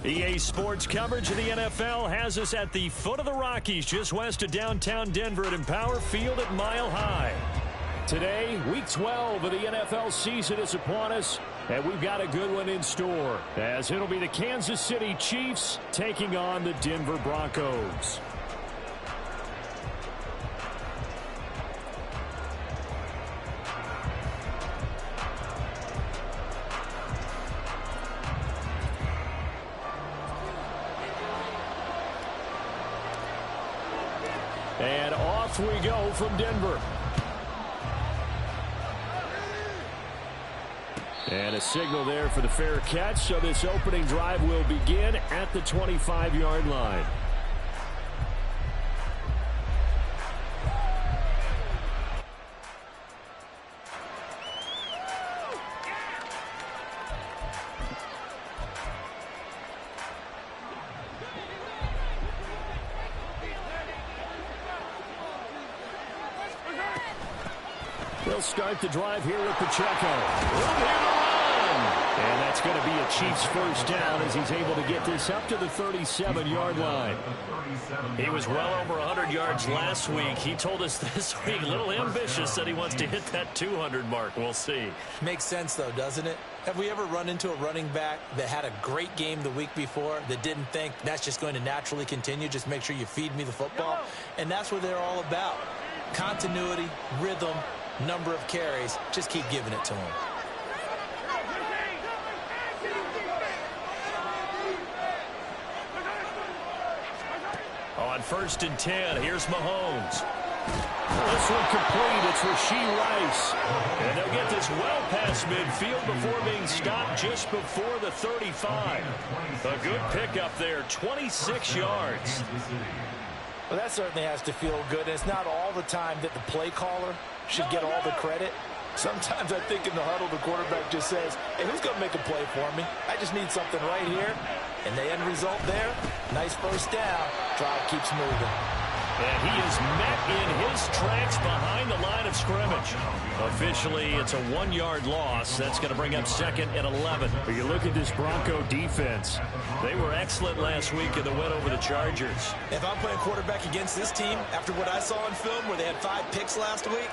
EA Sports coverage of the NFL has us at the foot of the Rockies, just west of downtown Denver at Empower Field at Mile High. Today, Week 12 of the NFL season is upon us, and we've got a good one in store, as it'll be the Kansas City Chiefs taking on the Denver Broncos. And off we go from Denver. And a signal there for the fair catch, so this opening drive will begin at the 25-yard line. They'll start the drive here with Pacheco. And that's going to be a Chiefs first down as he's able to get this up to the 37-yard line. He was well over 100 yards last week. He told us this week, a little ambitious, that he wants to hit that 200 mark. We'll see. Makes sense, though, doesn't it? Have we ever run into a running back that had a great game the week before that didn't think that's just going to naturally continue? Just make sure you feed me the football. And that's what they're all about. Continuity, rhythm, number of carries. Just keep giving it to him. On 1st and 10, here's Mahomes. This one complete. It's Rashee Rice. And they'll get this well past midfield before being stopped just before the 35. A good pickup there, 26 yards. Well, that certainly has to feel good. And it's not all the time that the play caller should get all the credit. Sometimes I think in the huddle, the quarterback just says, hey, who's going to make a play for me? I just need something right here. And the end result there, nice first down. Drive keeps moving. And he is met in his tracks behind the line of scrimmage. Officially, it's a 1-yard loss. That's going to bring up 2nd and 11. But you look at this Bronco defense. They were excellent last week in the win over the Chargers. If I'm playing quarterback against this team, after what I saw in film where they had 5 picks last week,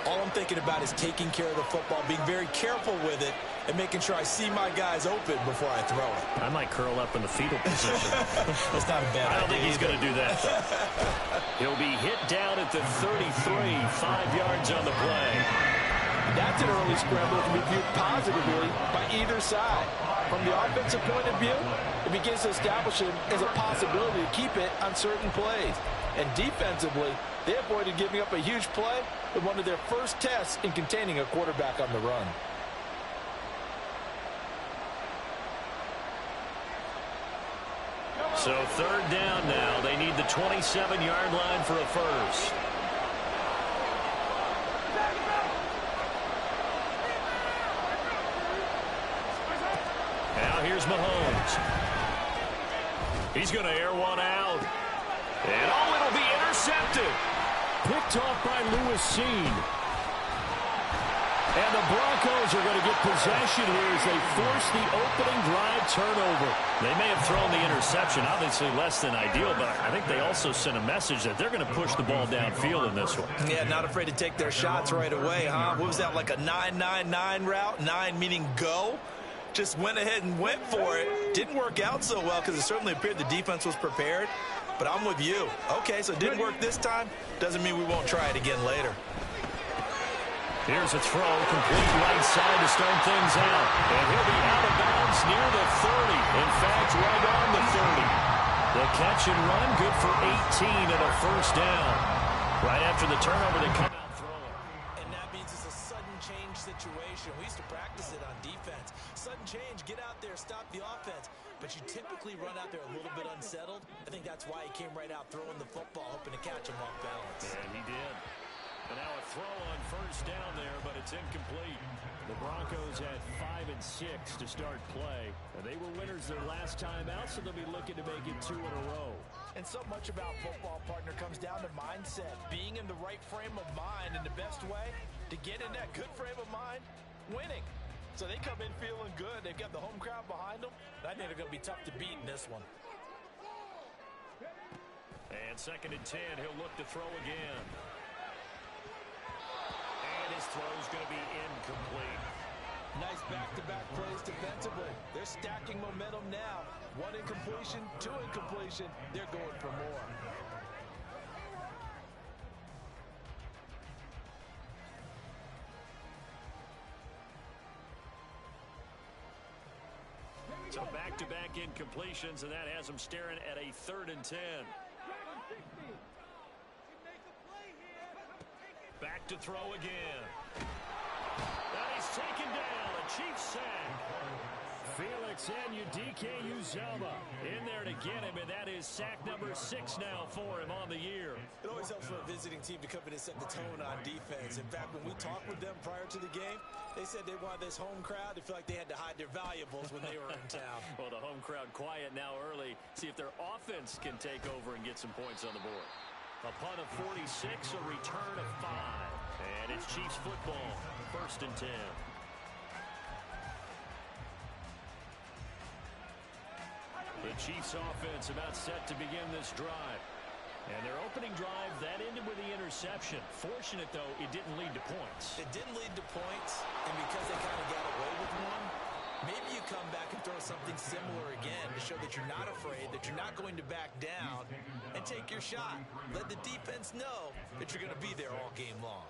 all I'm thinking about is taking care of the football, being very careful with it, and making sure I see my guys open before I throw it. I might curl up in the fetal position. That's not a bad idea. I don't think he's going to do that, though. He'll be hit down at the 33, 5 yards on the play. That's an early scramble that can be viewed positively by either side. From the offensive point of view, it begins to establish him as a possibility to keep it on certain plays. And defensively, they avoided giving up a huge play with one of their first tests in containing a quarterback on the run. So 3rd down now. They need the 27-yard line for a first. Now here's Mahomes. He's going to air one out. And oh, it'll be intercepted. Picked off by Lewis Seen. And the Broncos are going to get possession here as they force the opening drive turnover. They may have thrown the interception, obviously less than ideal, but I think they also sent a message that they're going to push the ball downfield in this one. Yeah, not afraid to take their shots right away, huh? What was that, like a 9-9-9 route? 9 meaning go? Just went ahead and went for it. Didn't work out so well because it certainly appeared the defense was prepared. But I'm with you. Okay, so it didn't work this time. Doesn't mean we won't try it again later. Here's a throw, complete right side to start things out. And he'll be out of bounds near the 30. In fact, right on the 30. The catch and run, good for 18 and a first down. Right after the turnover, they come out throwing. And that means it's a sudden change situation. We used to practice it on defense. Sudden change, get out there, stop the offense. But you typically run out there a little bit unsettled. I think that's why he came right out throwing the football, hoping to catch him off balance. And he did. And now a throw on first down there, but it's incomplete. The Broncos had 5 and 6 to start play. And they were winners their last time out, so they'll be looking to make it 2 in a row. And so much about football, partner, comes down to mindset. Being in the right frame of mind, and the best way to get in that good frame of mind, winning. So they come in feeling good. They've got the home crowd behind them. I think they're going to be tough to beat in this one. And 2nd and 10, he'll look to throw again. And his throw's going to be incomplete. Nice back-to-back plays defensively. They're stacking momentum now. 1 incompletion, 2 incompletion. They're going for more. So back-to-back incompletions, and that has them staring at a 3rd and 10. Back to throw again. And he's taken down. A Chiefs sack. Felix Anudike-Uzomah in there to get him, and that is sack number 6 now for him on the year. It always helps for a visiting team to come in and set the tone on defense. In fact, when we talked with them prior to the game, they said they wanted this home crowd to feel like they had to hide their valuables when they were in town. Well, the home crowd quiet now early. See if their offense can take over and get some points on the board. A punt of 46, a return of 5. And it's Chiefs football, 1st and 10. The Chiefs offense about set to begin this drive. And their opening drive, that ended with the interception. Fortunate, though, it didn't lead to points. It didn't lead to points, and because they kind of got away with one, maybe you come back and throw something similar again to show that you're not afraid, that you're not going to back down, and take your shot. Let the defense know that you're going to be there all game long.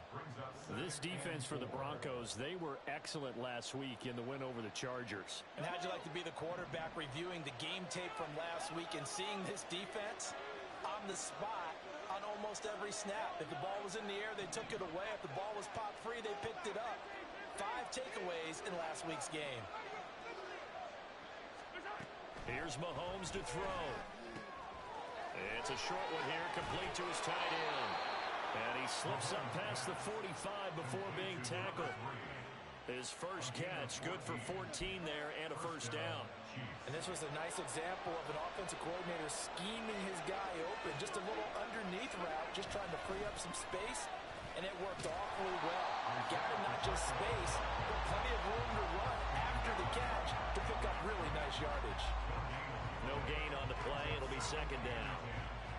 This defense for the Broncos, they were excellent last week in the win over the Chargers. And how'd you like to be the quarterback reviewing the game tape from last week and seeing this defense on the spot on almost every snap? If the ball was in the air, they took it away. If the ball was popped free, they picked it up. 5 takeaways in last week's game. Here's Mahomes to throw. It's a short one here, complete to his tight end. And he slips up past the 45 before being tackled. His first catch, good for 14 there and a first down. And this was a nice example of an offensive coordinator scheming his guy open. Just a little underneath route, just trying to free up some space, and it worked awfully well. Got him not just space, but plenty of room to run after the catch to pick up really nice yardage. No gain on the play. It'll be 2nd down.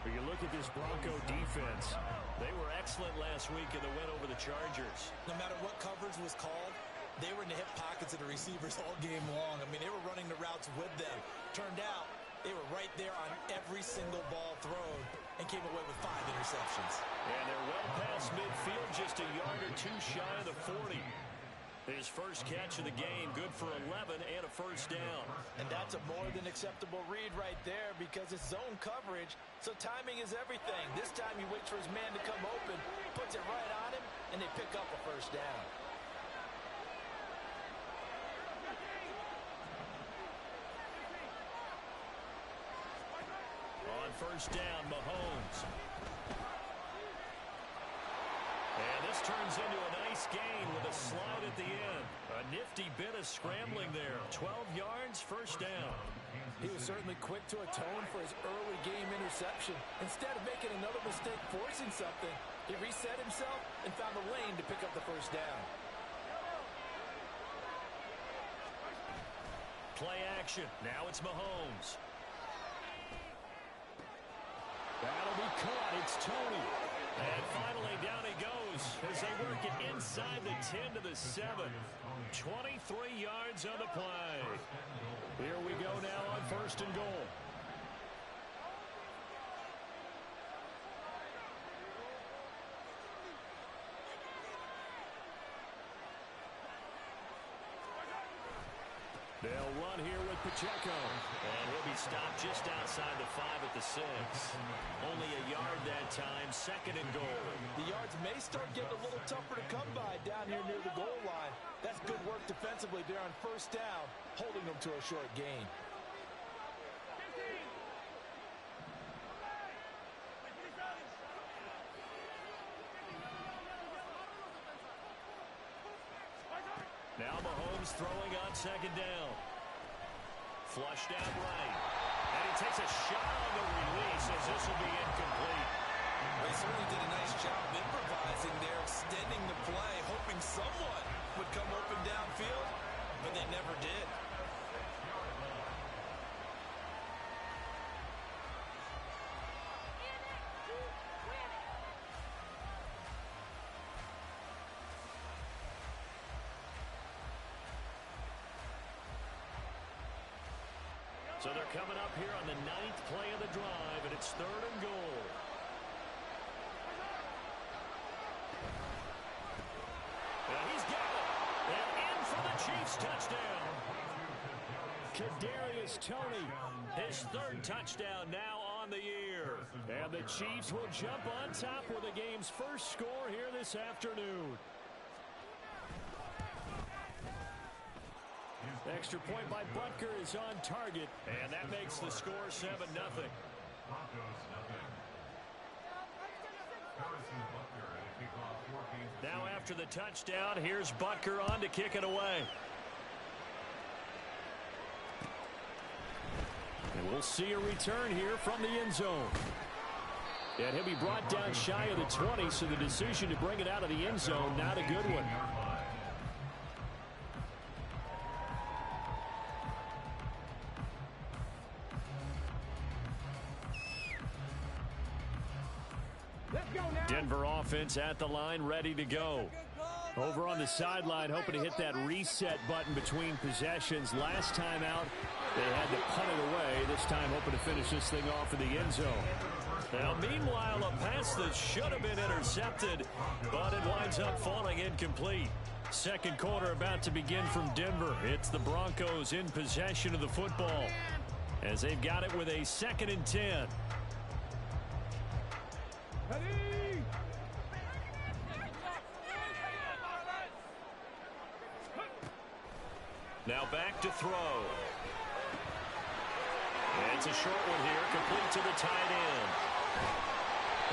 When you look at this Bronco defense, they were excellent last week in the win over the Chargers. No matter what coverage was called, they were in the hip pockets of the receivers all game long. I mean, they were running the routes with them. Turned out, they were right there on every single ball thrown and came away with 5 interceptions. And they're well past midfield, just a yard or 2 shy of the 40. His first catch of the game, good for 11 and a first down. And that's a more than acceptable read right there because it's zone coverage, so timing is everything. This time he waits for his man to come open, puts it right on him, and they pick up a first down. On first down, Mahomes. And this turns into a nice gain with a slide at the end. A nifty bit of scrambling there. 12 yards, first down. He was certainly quick to atone for his early game interception. Instead of making another mistake forcing something, he reset himself and found the lane to pick up the first down. Play action. Now it's Mahomes. That'll be caught. It's Tony. And finally, down he goes as they work it inside the 10 to the 7. 23 yards on the play. Here we go now on 1st and goal. They'll run here with Pacheco. And he'll be stopped just outside the 5 at the 6. Only a yard that time, 2nd and goal. The yards may start getting a little tougher to come by down here near the goal line. That's good work defensively there on first down, holding them to a short gain. Now Mahomes throwing on second down. Flushed out right. And he takes a shot on the release as this will be incomplete. They certainly did a nice job improvising there, extending the play, hoping someone would come open downfield, but they never did. So they're coming up here on the 9th play of the drive, and it's 3rd and goal. And he's got it. And in for the Chiefs touchdown. Kadarius Toney, his 3rd touchdown now on the year. And the Chiefs will jump on top with the game's first score here this afternoon. Extra point by Butker is on target, and that makes the score 7-0. Now after the touchdown, here's Butker on to kick it away. And we'll see a return here from the end zone. And he'll be brought down shy of the 20, so the decision to bring it out of the end zone, not a good one. Denver offense at the line, ready to go. Over on the sideline, hoping to hit that reset button between possessions. Last time out, they had to punt it away. This time, hoping to finish this thing off in the end zone. Now, meanwhile, a pass that should have been intercepted, but it winds up falling incomplete. Second quarter about to begin from Denver. It's the Broncos in possession of the football as they've got it with a 2nd and 10. Now back to throw. It's a short one here, complete to the tight end.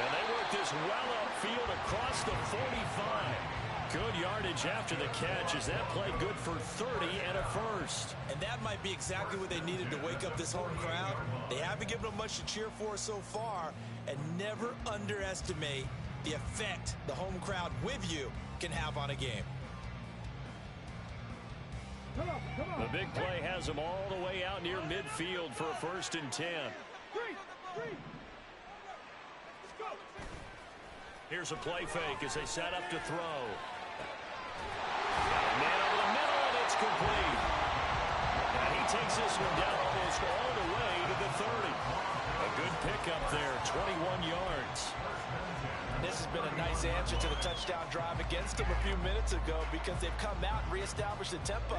And they work this well upfield across the 45. Good yardage after the catch as that play good for 30 and a first. And that might be exactly what they needed to wake up this home crowd. They haven't given them much to cheer for so far, and never underestimate the effect the home crowd with you can have on a game. The big play has them all the way out near midfield for a 1st and 10. Here's a play fake as they set up to throw. Man over the middle, and it's complete. And he takes this one down almost all the way to the 30. A good pickup there, 21 yards. This has been a nice answer to the touchdown drive against them a few minutes ago because they've come out and reestablished the tempo.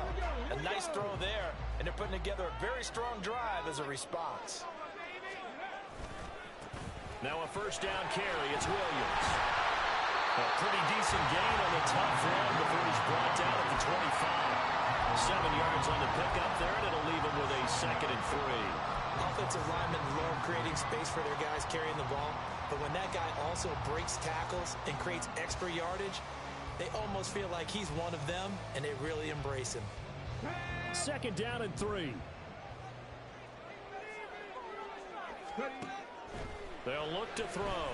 A nice throw there, and they're putting together a very strong drive as a response. Now a 1st down carry. It's Williams. A pretty decent gain on the tough run before he's brought down at the 25. 7 yards on the pickup there, and it'll leave him with a 2nd and 3. Offensive linemen love creating space for their guys carrying the ball, but when that guy also breaks tackles and creates extra yardage, they almost feel like he's one of them, and they really embrace him. 2nd down and 3. They'll look to throw.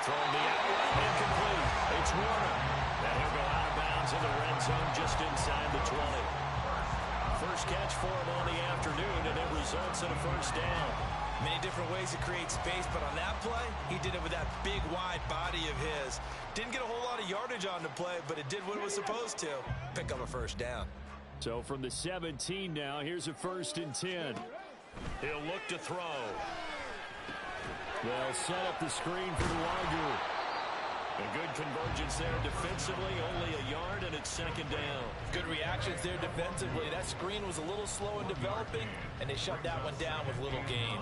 Throwing the outlet, incomplete. It's Warner. And he'll go out of bounds in the red zone just inside the 20. First catch for him on the afternoon, and it results in a 1st down. Many different ways to create space, but on that play, he did it with that big, wide body of his. Didn't get a whole lot of yardage on the play, but it did what it was supposed to. Pick up a 1st down. So from the 17 now, here's a 1st and 10. He'll look to throw. They'll set up the screen for the Wagyu. A good convergence there defensively, only a yard, and it's 2nd down. Good reactions there defensively. That screen was a little slow in developing, and they shut that one down with little gain.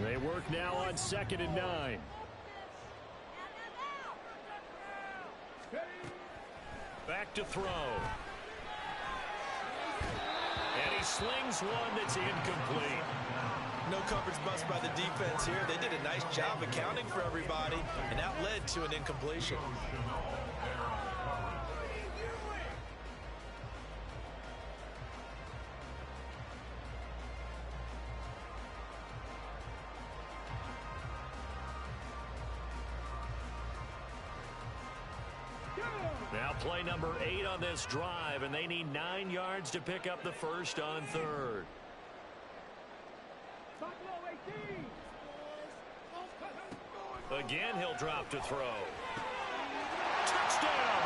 They work now on 2nd and 9. Back to throw. And he slings one that's incomplete. No coverage bust by the defense here. They did a nice job accounting for everybody, and that led to an incompletion. Now play number 8 on this drive, and they need 9 yards to pick up the first on third. Again, he'll drop to throw. Touchdown!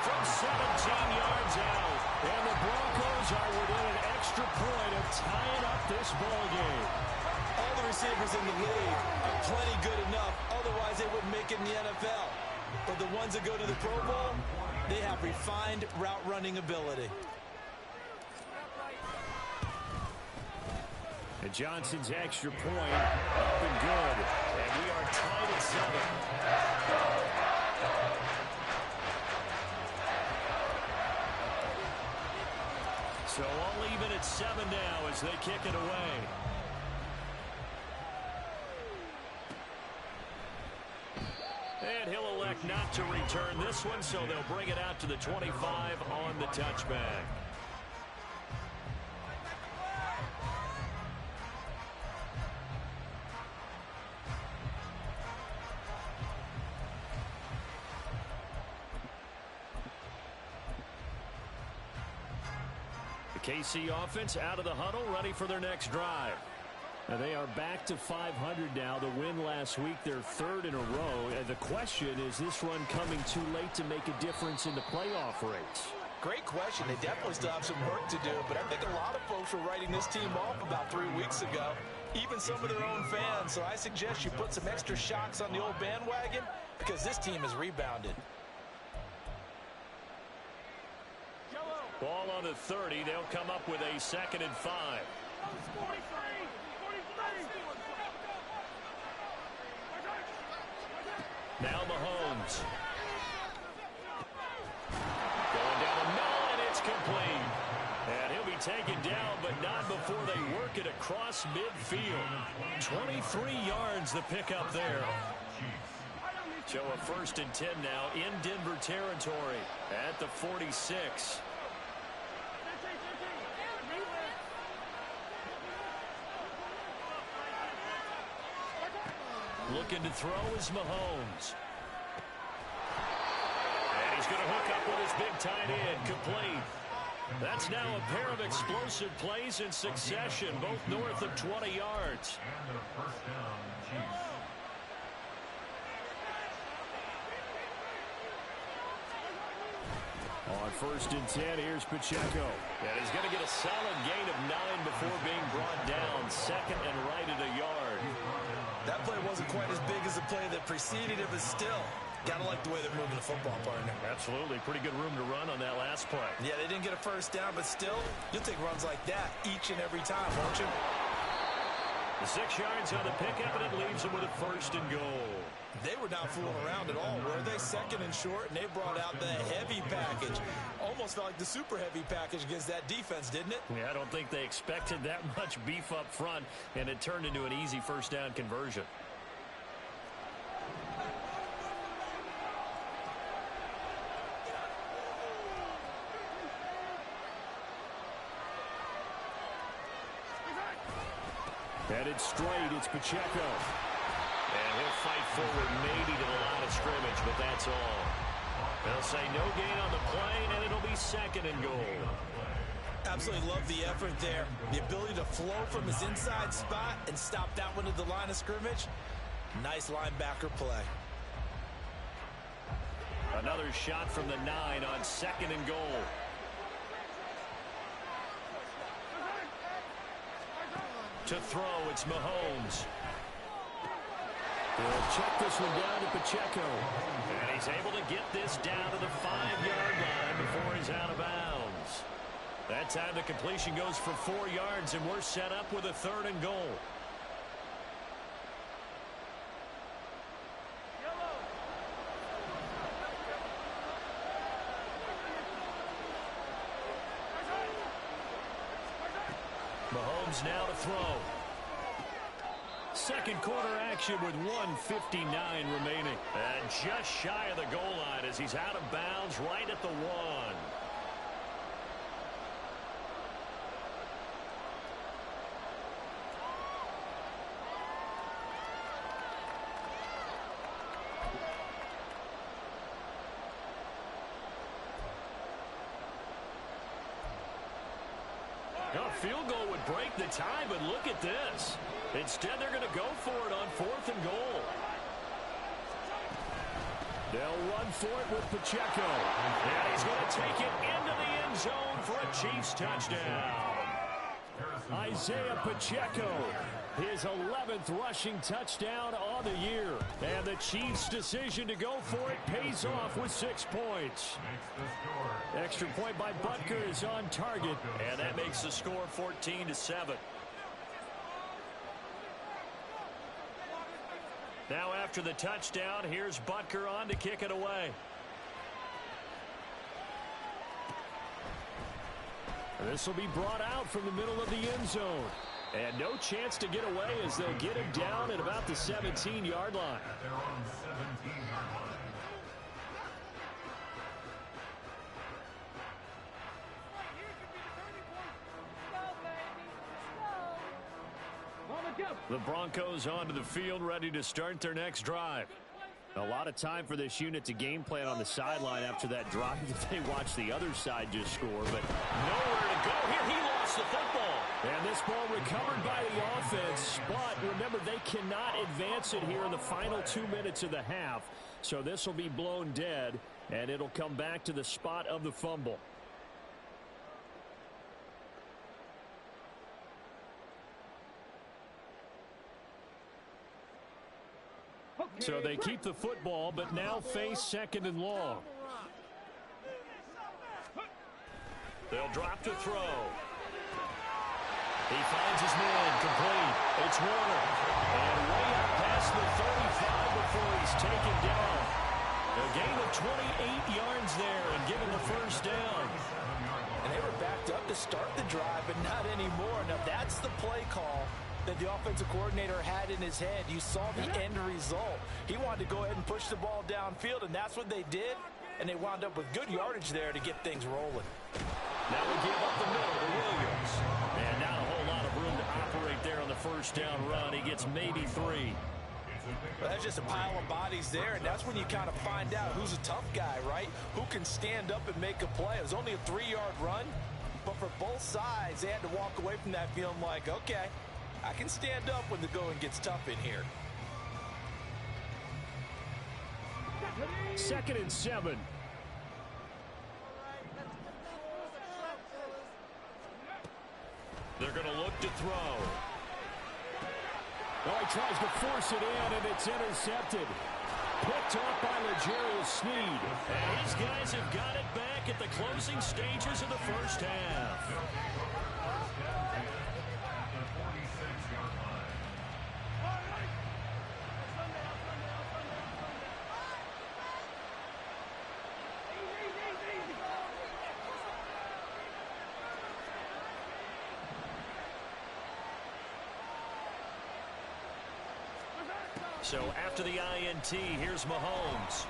From 17 yards out, and the Broncos are within an extra point of tying up this ball game. All the receivers in the league are plenty good enough, otherwise they wouldn't make it in the NFL. But the ones that go to the Pro Bowl, they have refined route running ability. And Johnson's extra point up and good. And we are tied at 7. So all even at 7 now as they kick it away. And he'll elect not to return this one, so they'll bring it out to the 25 on the touchback. The KC offense out of the huddle, ready for their next drive. Now they are back to 500 now. The win last week, their 3rd in a row. And the question, is this run coming too late to make a difference in the playoff race? Great question. They definitely still have some work to do, but I think a lot of folks were writing this team off about 3 weeks ago, even some of their own fans. So I suggest you put some extra shocks on the old bandwagon because this team has rebounded. Ball on the 30. They'll come up with a 2nd and 5. Now Mahomes. Going down the middle, and it's complete. And he'll be taken down, but not before they work it across midfield. 23 yards the pickup there. So a 1st and 10 now in Denver territory at the 46. Looking to throw is Mahomes. And he's going to hook up with his big tight end, complete. That's now a pair of explosive plays in succession, both north of 20 yards. On 1st and 10, here's Pacheco. And he's going to get a solid gain of 9 before being brought down. 2nd and right at a yard. That play wasn't quite as big as the play that preceded it, but still, gotta like the way they're moving the football, partner. Absolutely. Pretty good room to run on that last play. Yeah, they didn't get a 1st down, but still, you'll take runs like that each and every time, won't you? The 6 yards on the pickup, and it leaves them with a 1st and goal. They were not fooling around at all, were they? 2nd and short, and they brought out the heavy package. Almost felt like the super heavy package against that defense, didn't it? Yeah, I don't think they expected that much beef up front, and it turned into an easy 1st down conversion. Headed straight, it's Pacheco. And he'll fight forward maybe to the line of scrimmage, but that's all. They'll say no gain on the play, and it'll be 2nd and goal. Absolutely love the effort there. The ability to flow from his inside spot and stop that one at the line of scrimmage. Nice linebacker play. Another shot from the 9 on 2nd and goal. To throw, it's Mahomes. He'll check this one down to Pacheco. And he's able to get this down to the 5-yard line before he's out of bounds. That time the completion goes for 4 yards, and we're set up with a 3rd and goal. Mahomes now to throw. Second quarter action with 1:59 remaining. And just shy of the goal line as he's out of bounds right at the 1. A field goal would break the tie, but look at this. Instead, they're going to go for it on 4th and goal. They'll run for it with Pacheco. And he's going to take it into the end zone for a Chiefs touchdown. Isaiah Pacheco, his 11th rushing touchdown on the year. And the Chiefs' decision to go for it pays off with 6 points. Extra point by Butker is on target. And that makes the score 14-7. Now after the touchdown, here's Butker on to kick it away. This will be brought out from the middle of the end zone. And no chance to get away as they'll get him down at about the 17-yard line. The Broncos onto the field, ready to start their next drive. A lot of time for this unit to game plan on the sideline after that drive if they watch the other side just score, but nowhere to go here. He lost the football. And this ball recovered by the offense, but remember, they cannot advance it here in the final 2 minutes of the half. So this will be blown dead, and it'll come back to the spot of the fumble. So they keep the football, but now face 2nd and long. They'll drop to throw. He finds his man complete. It's Warner. And way up past the 35 before he's taken down. A gain of 28 yards there and given the first down. And they were backed up to start the drive, but not anymore. Now that's the play call that the offensive coordinator had in his head. You saw the end result. He wanted to go ahead and push the ball downfield, and that's what they did. And they wound up with good yardage there to get things rolling. Now we give up the middle to Williams. And not a whole lot of room to operate there on the first down run. He gets maybe 3. Well, that's just a pile of bodies there, and that's when you kind of find out who's a tough guy, right? Who can stand up and make a play. It was only a 3-yard run, but for both sides, they had to walk away from that feeling like, okay, I can stand up when the going gets tough in here. 2nd and 7. They're going to look to throw. Oh, he tries to force it in, and it's intercepted. Picked off by L'Jarius Sneed. And these guys have got it back at the closing stages of the first half. So after the INT, here's Mahomes.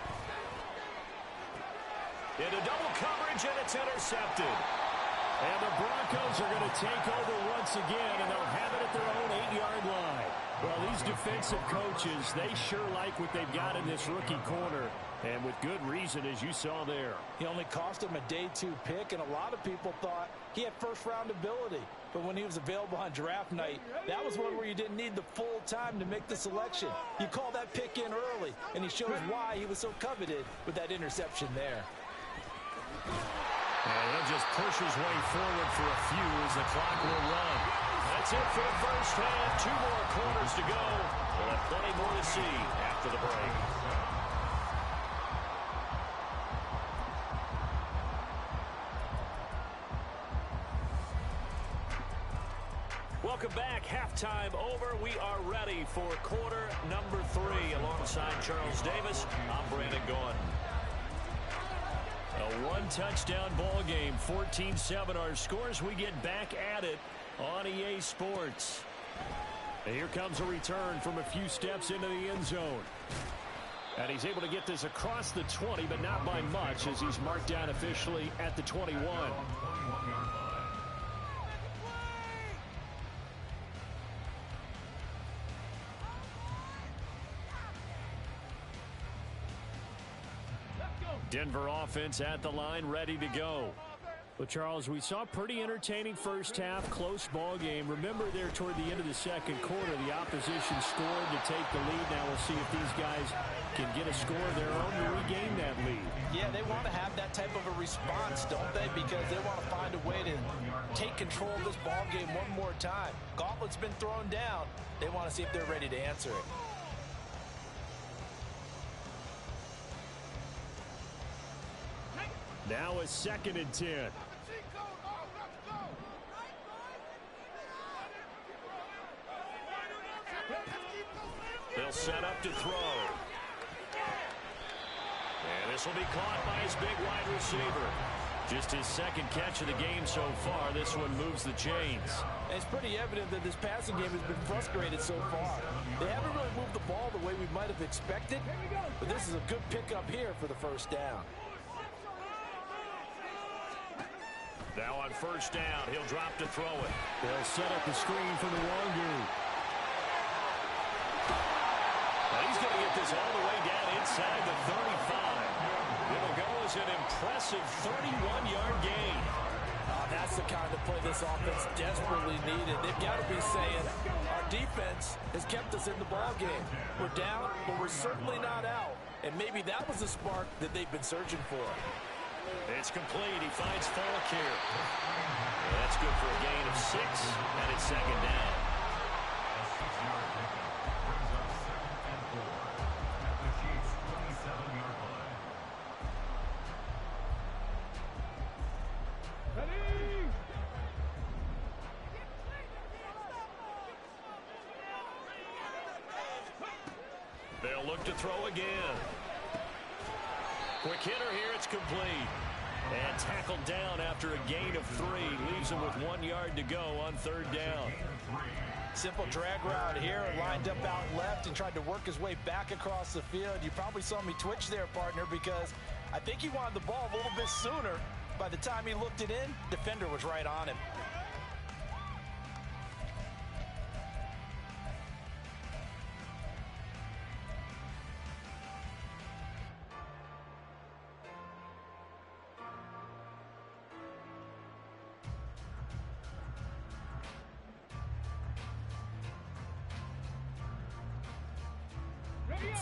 Into double coverage, and it's intercepted. And the Broncos are going to take over once again, and they'll have it at their own 8-yard line. Well, these defensive coaches, they sure like what they've got in this rookie corner, and with good reason, as you saw there. He only cost him a day 2 pick, and a lot of people thought he had first-round ability. But when he was available on draft night, that was one where you didn't need the full time to make the selection. You call that pick in early, and he shows why he was so coveted with that interception there. And he'll just push his way forward for a few as the clock will run. That's it for the first half. 2 more quarters to go. We'll have plenty more to see after the break. Welcome back. Halftime over. We are ready for quarter number 3. Alongside Charles Davis, I'm Brandon Gaudin. A 1-touchdown ball game, 14-7 our scores. We get back at it on EA Sports. And here comes a return from a few steps into the end zone. And he's able to get this across the 20, but not by much, as he's marked down officially at the 21. Denver offense at the line, ready to go. Well, Charles, we saw a pretty entertaining first half, close ball game. Remember there toward the end of the second quarter, the opposition scored to take the lead. Now we'll see if these guys can get a score of their own to regain that lead. Yeah, they want to have that type of a response, don't they? Because they want to find a way to take control of this ball game one more time. Gauntlet's been thrown down. They want to see if they're ready to answer it. Now a 2nd and 10. They'll set up to throw. And this will be caught by his big wide receiver. Just his 2nd catch of the game so far. This one moves the chains. And it's pretty evident that this passing game has been frustrated so far. They haven't really moved the ball the way we might have expected. But this is a good pickup here for the first down. Now on first down, he'll drop to throw it. They'll set up the screen for the Longu. He's going to get this all the way down inside the 35. It'll go as an impressive 31-yard gain. That's the kind of play this offense desperately needed. They've got to be saying, our defense has kept us in the ball game. We're down, but we're certainly not out. And maybe that was the spark that they've been searching for. It's complete. He finds Falk here. That's good for a gain of 6, and it's 2nd down. They'll look to throw again. Quick hitter here. It's complete. And tackled down after a gain of 3. Leaves him with 1 yard to go on 3rd down. Simple drag route here. Lined up out left and tried to work his way back across the field. You probably saw me twitch there, partner, because I think he wanted the ball a little bit sooner. By the time he looked it in, defender was right on him.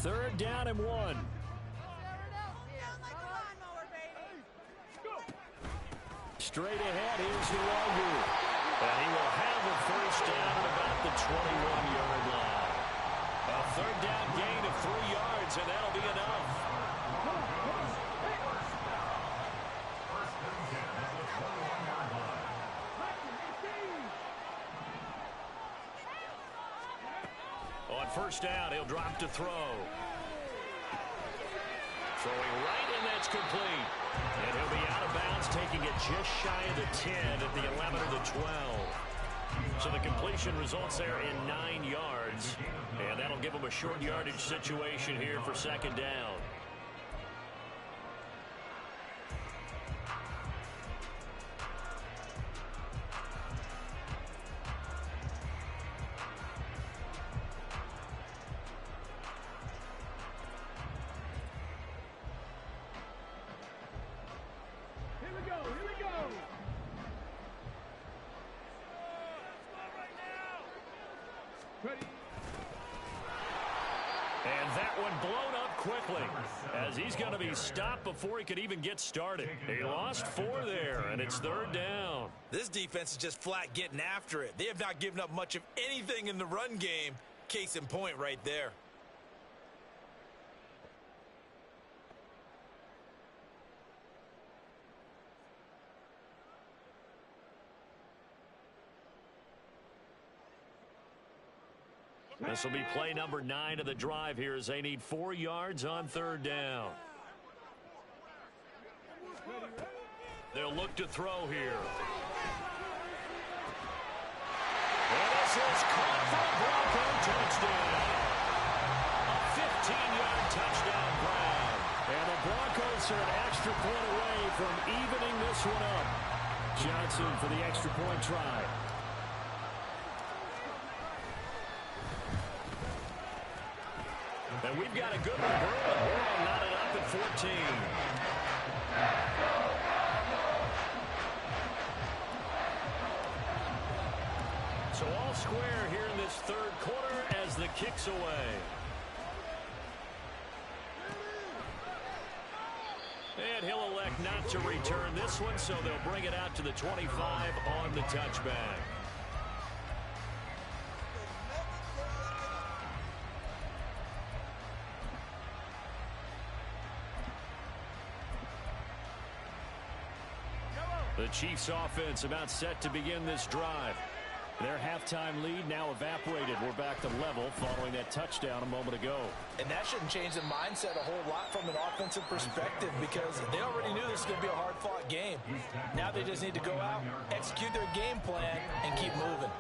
Third down and 1. Straight ahead, here's the Longu. And he will have a first down at about the 21-yard line. A 3rd down gain of 3 yards, and that'll be enough. On first down, he'll drop to throw. Throwing right, and that's complete. And he'll be out of bounds, taking it just shy of the 10 at the 11 or the 12. So the completion results there in 9 yards. And that'll give him a short yardage situation here for 2nd down. And that one blown up quickly as he's going to be stopped before he could even get started. He lost 4 there, and it's 3rd down. This defense is just flat getting after it. They have not given up much of anything in the run game. Case in point right there. This will be play number 9 of the drive here as they need 4 yards on 3rd down. They'll look to throw here. is caught for a Bronco touchdown. A 15-yard touchdown grab. And the Broncos are an extra point away from evening this one up. Johnson for the extra point try. And we've got a good one brewing. Burrow knotted up at 14. So all square here in this third quarter as the kick's away. And he'll elect not to return this one, so they'll bring it out to the 25 on the touchback. The Chiefs offense about set to begin this drive. Their halftime lead now evaporated. We're back to level following that touchdown a moment ago. And that shouldn't change the mindset a whole lot from an offensive perspective because they already knew this was going to be a hard-fought game. Now they just need to go out, execute their game plan, and keep moving.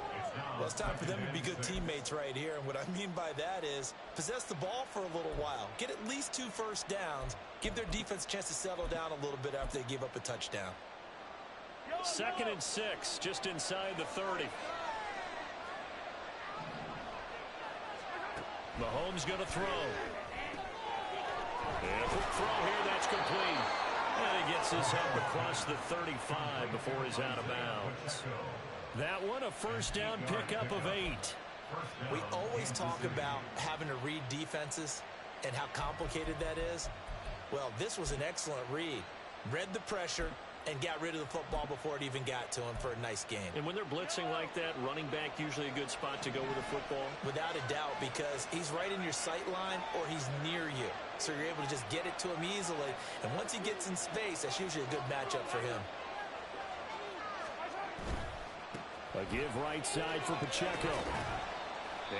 Well, it's time for them to be good teammates right here. And what I mean by that is possess the ball for a little while. Get at least 2 first downs. Give their defense a chance to settle down a little bit after they give up a touchdown. 2nd and 6, just inside the 30. Mahomes going to throw. And a quick throw here, that's complete. And he gets this up across the 35 before he's out of bounds. That one, a first down pickup of 8. We always talk about having to read defenses and how complicated that is. Well, this was an excellent read. Read the pressure and got rid of the football before it even got to him for a nice game. And when they're blitzing like that, running back usually a good spot to go with the football? Without a doubt, because he's right in your sight line or he's near you. So you're able to just get it to him easily. And once he gets in space, that's usually a good matchup for him. A give right side for Pacheco.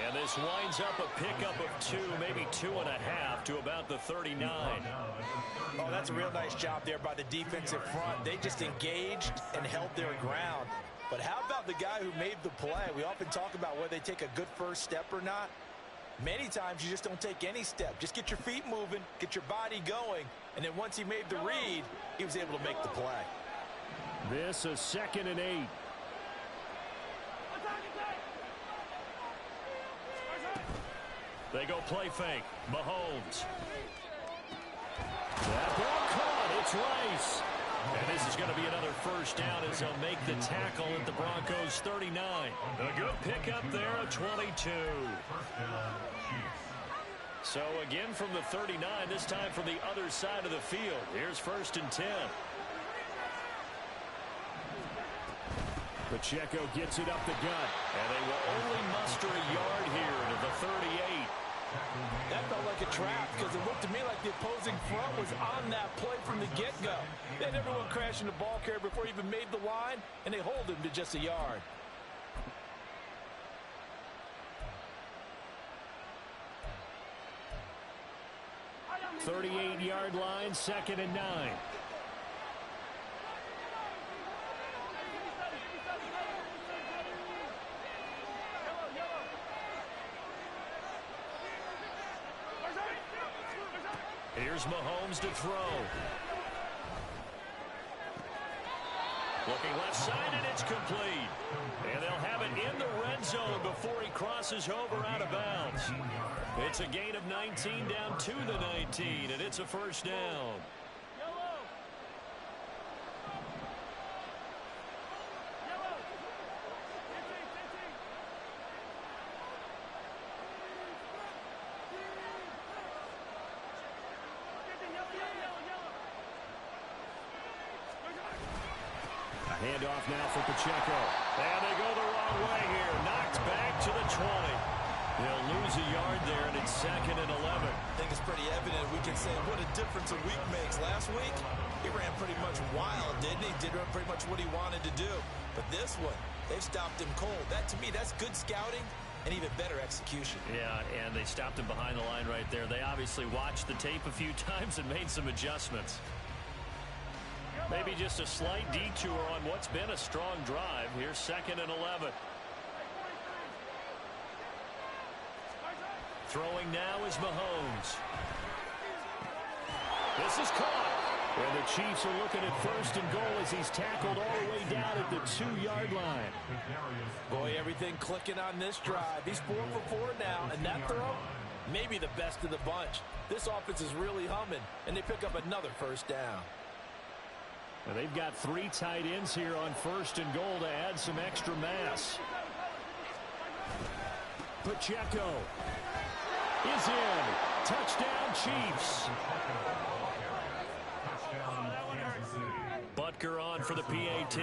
And this winds up a pickup of 2, maybe 2.5 to about the 39. Oh, that's a real nice job there by the defensive front. They just engaged and held their ground. But how about the guy who made the play? We often talk about whether they take a good first step or not. Many times you just don't take any step. Just get your feet moving, get your body going, and then once he made the read, he was able to make the play. This a 2nd and 8. They go play fake. Mahomes. That ball caught. It's Rice. And this is going to be another first down as they'll make the tackle at the Broncos 39. A good pickup there at 22. So again from the 39, this time from the other side of the field. Here's 1st and 10. Pacheco gets it up the gut. And they will only muster a yard here to the 38. That felt like a trap because it looked to me like the opposing front was on that play from the get-go. They had everyone crashing the ball carrier before he even made the line, and they hold him to just a yard. "38-yard line, 2nd and 9. Here's Mahomes to throw. Looking left side, and it's complete. And they'll have it in the red zone before he crosses over out of bounds. It's a gain of 19 down to the 19, and it's a first down. Handoff now for Pacheco. And they go the wrong way here. Knocked back to the 20. They'll lose a yard there, and it's 2nd and 11. I think it's pretty evident. We can say what a difference a week makes. Last week, he ran pretty much wild, didn't he? Did pretty much what he wanted to do. But this one, they've stopped him cold. That, to me, that's good scouting and even better execution. Yeah, and they stopped him behind the line right there. They obviously watched the tape a few times and made some adjustments. Maybe just a slight detour on what's been a strong drive. Here's 2nd and 11. Throwing now is Mahomes. This is caught. And the Chiefs are looking at 1st and goal as he's tackled all the way down at the 2-yard line. Boy, everything clicking on this drive. He's 4 for 4 now, and that throw, maybe the best of the bunch. This offense is really humming, and they pick up another 1st down. And they've got 3 tight ends here on 1st and goal to add some extra mass. Pacheco is in. Touchdown, Chiefs. Butker on for the PAT.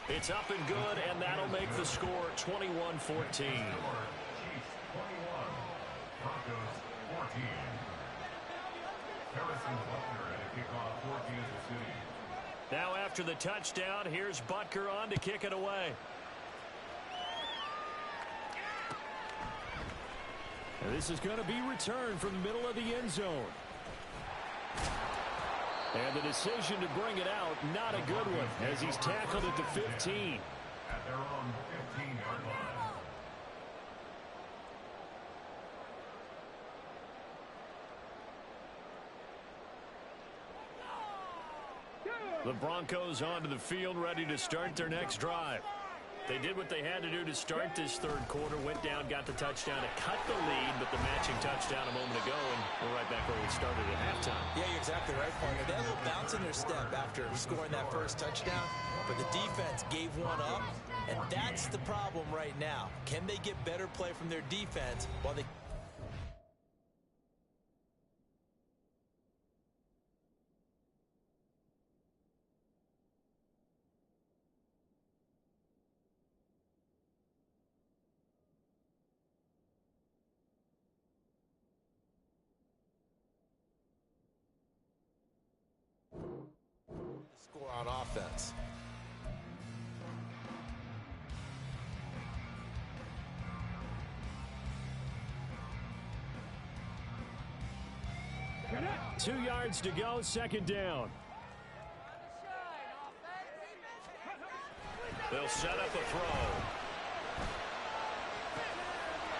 It's up and good, and that'll make the score 21-14. Now after the touchdown, here's Butker on to kick it away. And this is going to be returned from the middle of the end zone. And the decision to bring it out, not a good one, as he's tackled at the 15. At their own 15-yard line. The Broncos onto the field, ready to start their next drive. They did what they had to do to start this 3rd quarter, went down, got the touchdown to cut the lead, but the matching touchdown a moment ago, and we're right back where we started at halftime. Yeah, you're exactly right, partner. They had a little bounce in their step after scoring that 1st touchdown, but the defense gave one up, and that's the problem right now. Can they get better play from their defense while they... score on offense? Two yards to go, 2nd down. They'll set up a throw.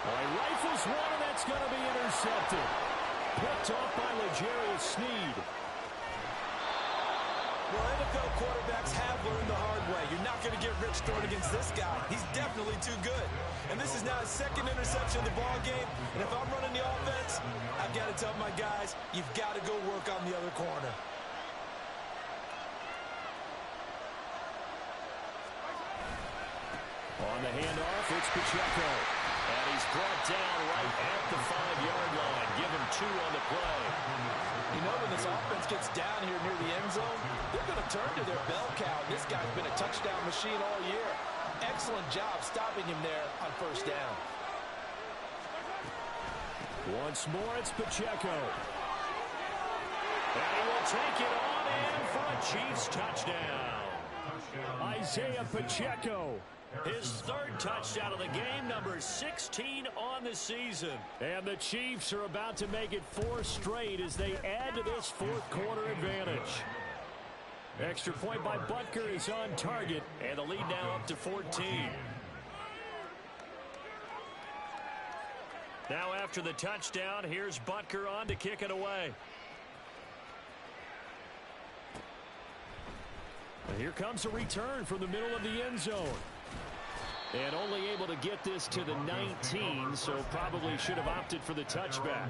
All right, rifles one, and that's going to be intercepted. Picked off by L'Jarius Sneed. Well, NFL quarterbacks have learned the hard way. You're not going to get rich throwing against this guy. He's definitely too good. And this is now his 2nd interception of the ball game. And if I'm running the offense, I've got to tell my guys, you've got to go work on the other corner. On the handoff, it's Pacheco. And he's brought down right at the 5-yard line. Give him 2 on the play. You know, when this offense gets down here near the end zone, they're going to turn to their bell cow. This guy's been a touchdown machine all year. Excellent job stopping him there on 1st down. Once more, it's Pacheco. And he will take it on in for a Chiefs touchdown. Isaiah Pacheco. His 3rd touchdown of the game, number 16 on the season. And the Chiefs are about to make it 4 straight as they add to this 4th quarter advantage. Extra point by Butker is on target, and the lead now up to 14. Now after the touchdown, here's Butker on to kick it away. And here comes a return from the middle of the end zone. And only able to get this to the 19, so probably should have opted for the touchback.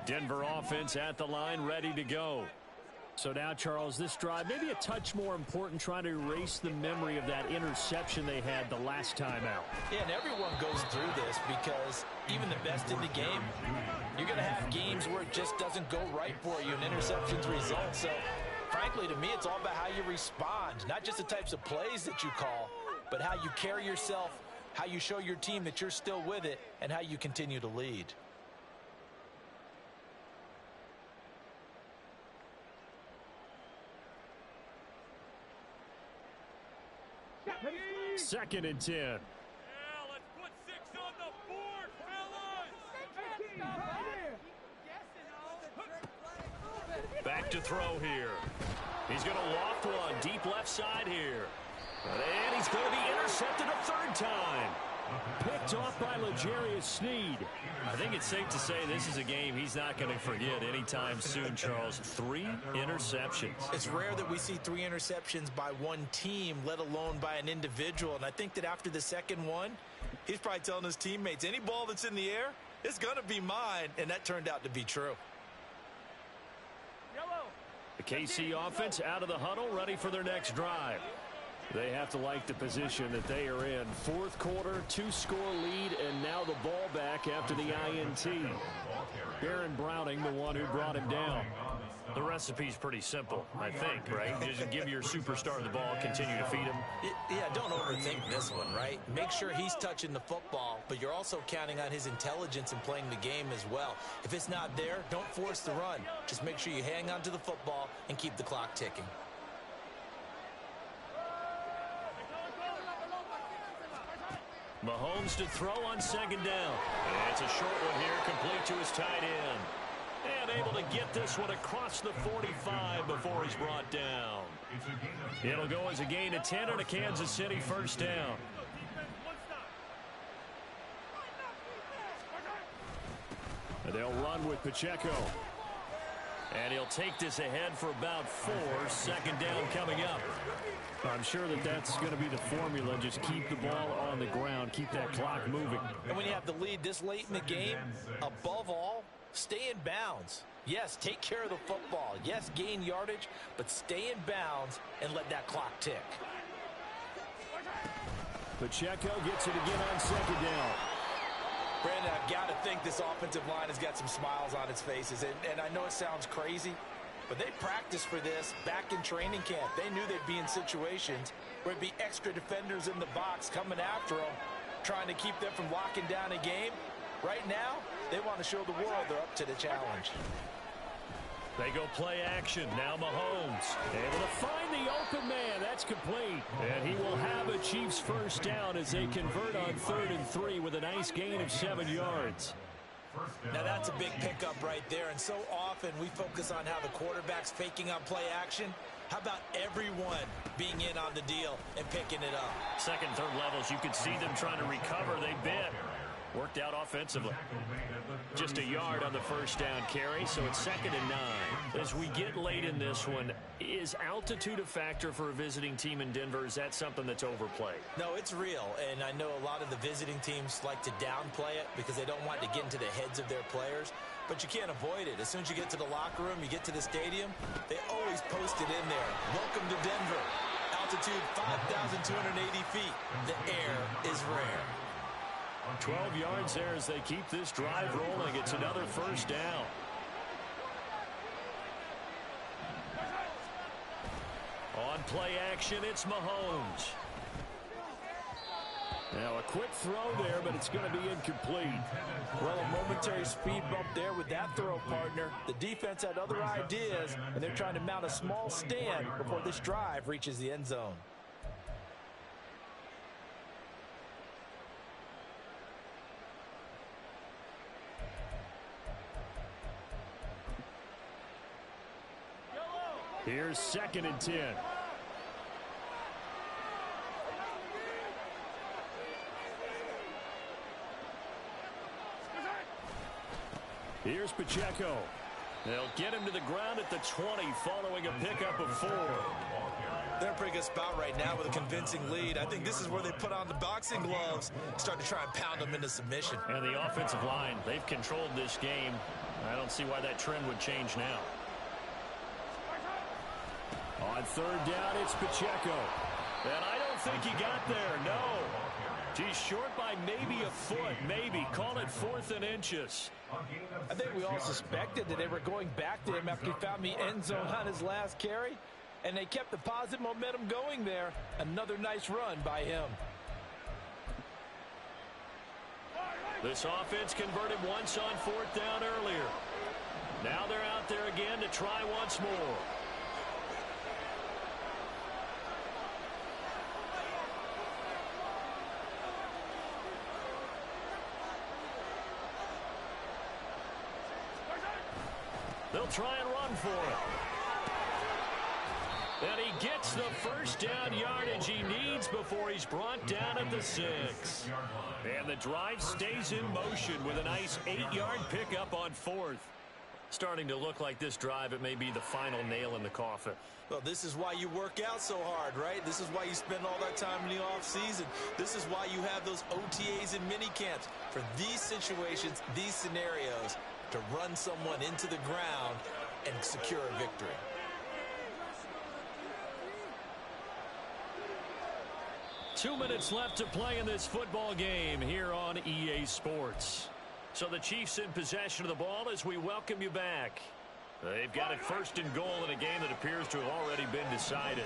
Denver offense at the line, ready to go. So now, Charles, this drive, maybe a touch more important, trying to erase the memory of that interception they had the last time out. Yeah, and everyone goes through this because even the best in the game, you're going to have games where it just doesn't go right for you and interceptions result. So, frankly, to me, it's all about how you respond, not just the types of plays that you call, but how you carry yourself, how you show your team that you're still with it, and how you continue to lead. 2nd and 10. Yeah, let's put 6 on the board, fellas! Back to throw here. He's going to loft one deep left side here. And he's going to be intercepted a 3rd time. Picked off by L'Jarius Sneed. I think it's safe to say this is a game he's not going to forget anytime soon, Charles. 3 interceptions. It's rare that we see 3 interceptions by one team, let alone by an individual. And I think that after the 2nd one, he's probably telling his teammates, any ball that's in the air, it's going to be mine. And that turned out to be true. The KC offense out of the huddle, ready for their next drive. They have to like the position that they are in. 4th quarter, 2-score lead, and now the ball back after the INT. Baron Browning, the one who brought him down. The recipe's pretty simple, I think, right? Just give your superstar the ball, continue to feed him. Yeah, don't overthink this one, right? Make sure he's touching the football, but you're also counting on his intelligence in playing the game as well. If it's not there, don't force the run. Just make sure you hang on to the football and keep the clock ticking. Mahomes to throw on 2nd down. And it's a short one here, complete to his tight end. And able to get this one across the 45 before he's brought down. It'll go as a gain of 10 and a Kansas City 1st down. And they'll run with Pacheco. And he'll take this ahead for about 4. 2nd down coming up. I'm sure that that's going to be the formula. Just keep the ball on the ground. Keep that clock moving. And when you have the lead this late in the game, above all, stay in bounds. Yes, take care of the football. Yes, gain yardage, but stay in bounds and let that clock tick. Pacheco gets it again on 2nd down. Brandon, I've got to think this offensive line has got some smiles on its faces. And I know it sounds crazy, but they practiced for this back in training camp. They knew they'd be in situations where it'd be extra defenders in the box coming after them, trying to keep them from locking down a game. Right now, they want to show the world they're up to the challenge. They go play action. Now Mahomes able to find the open man. That's complete. And he will have a Chiefs 1st down as they convert on 3rd and 3 with a nice gain of 7 yards. Now that's a big pickup right there, and so often we focus on how the quarterback's faking on play action. How about everyone being in on the deal and picking it up? 2nd, 3rd levels, you could see them trying to recover. They bit. Worked out offensively. Just a yard on the 1st down carry, so it's 2nd and 9. As we get late in this one, is altitude a factor for a visiting team in Denver? Is that something that's overplayed? No, it's real, and I know a lot of the visiting teams like to downplay it because they don't want to get into the heads of their players, but you can't avoid it. As soon as you get to the locker room, you get to the stadium, they always post it in there. Welcome to Denver. Altitude 5,280 feet. The air is rare. 12 yards there as they keep this drive rolling. It's another 1st down. On play action, it's Mahomes. Now a quick throw there, but it's going to be incomplete. Well, a momentary speed bump there with that throw, partner. The defense had other ideas, and they're trying to mount a small stand before this drive reaches the end zone. Here's 2nd and 10. Here's Pacheco. They'll get him to the ground at the 20 following a pickup of 4. They're in a pretty good spot right now with a convincing lead. I think this is where they put on the boxing gloves, start to try and pound them into submission. And the offensive line, they've controlled this game. I don't see why that trend would change now. On 3rd down, it's Pacheco. And I don't think he got there, no. He's short by maybe a foot, maybe. Call it 4th and inches. I think we all suspected that they were going back to him after he found the end zone on his last carry, and they kept the positive momentum going there. Another nice run by him. This offense converted once on 4th down earlier. Now they're out there again to try once more. try and run for it. And he gets the first down yardage he needs before he's brought down at the 6. And the drive stays in motion with a nice 8-yard pickup on 4th. Starting to look like this drive, it may be the final nail in the coffin. Well, this is why you work out so hard, right? This is why you spend all that time in the offseason. This is why you have those OTAs and mini camps for these situations, these scenarios, to run someone into the ground and secure a victory. Two minutes left to play in this football game here on EA Sports. So the Chiefs in possession of the ball as we welcome you back. They've got it first and goal in a game that appears to have already been decided.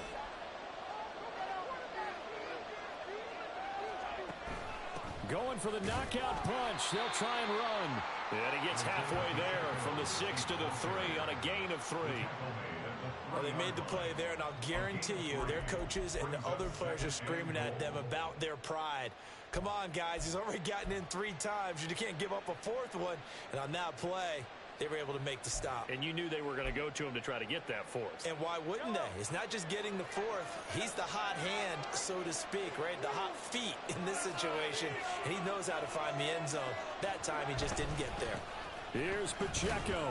Going for the knockout punch. They'll try and run. And he gets halfway there from the 6 to the 3 on a gain of 3. Well, they made the play there, and I'll guarantee you their coaches and the other players are screaming at them about their pride. Come on, guys. He's already gotten in 3 times. You can't give up a 4th one. And on that play, they were able to make the stop. And you knew they were going to go to him to try to get that 4th. And why wouldn't they? It's not just getting the 4th. He's the hot hand, so to speak, right? The hot feet in this situation. And he knows how to find the end zone. That time, he just didn't get there. Here's Pacheco.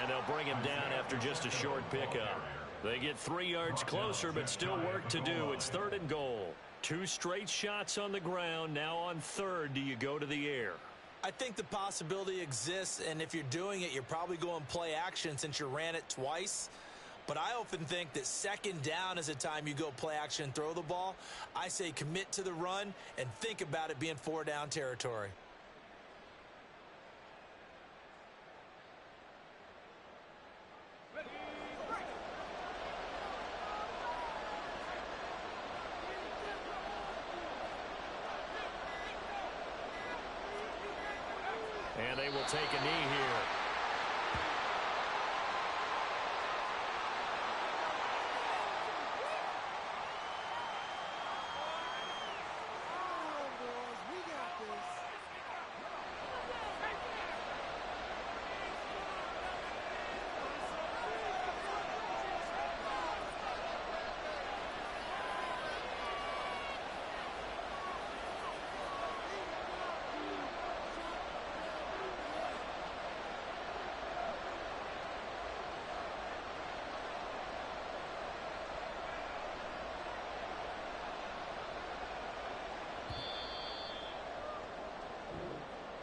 And they'll bring him down after just a short pickup. They get 3 yards closer, but still work to do. It's 3rd and goal. 2 straight shots on the ground. Now on 3rd, do you go to the air? I think the possibility exists, and if you're doing it, you're probably going play action since you ran it twice. But I often think that 2nd down is a time you go play action and throw the ball. I say commit to the run and think about it being 4-down territory. And they will take a knee here.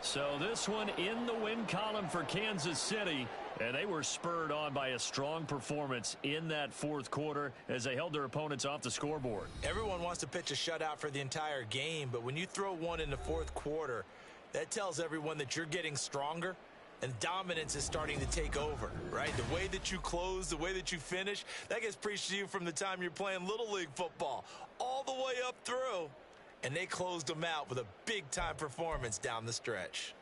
So this one in the win column for Kansas City, and they were spurred on by a strong performance in that 4th quarter as they held their opponents off the scoreboard. Everyone wants to pitch a shutout for the entire game, but when you throw one in the 4th quarter, that tells everyone that you're getting stronger and dominance is starting to take over, right? The way that you close, the way that you finish, that gets preached to you from the time you're playing Little League football all the way up through. And they closed them out with a big-time performance down the stretch.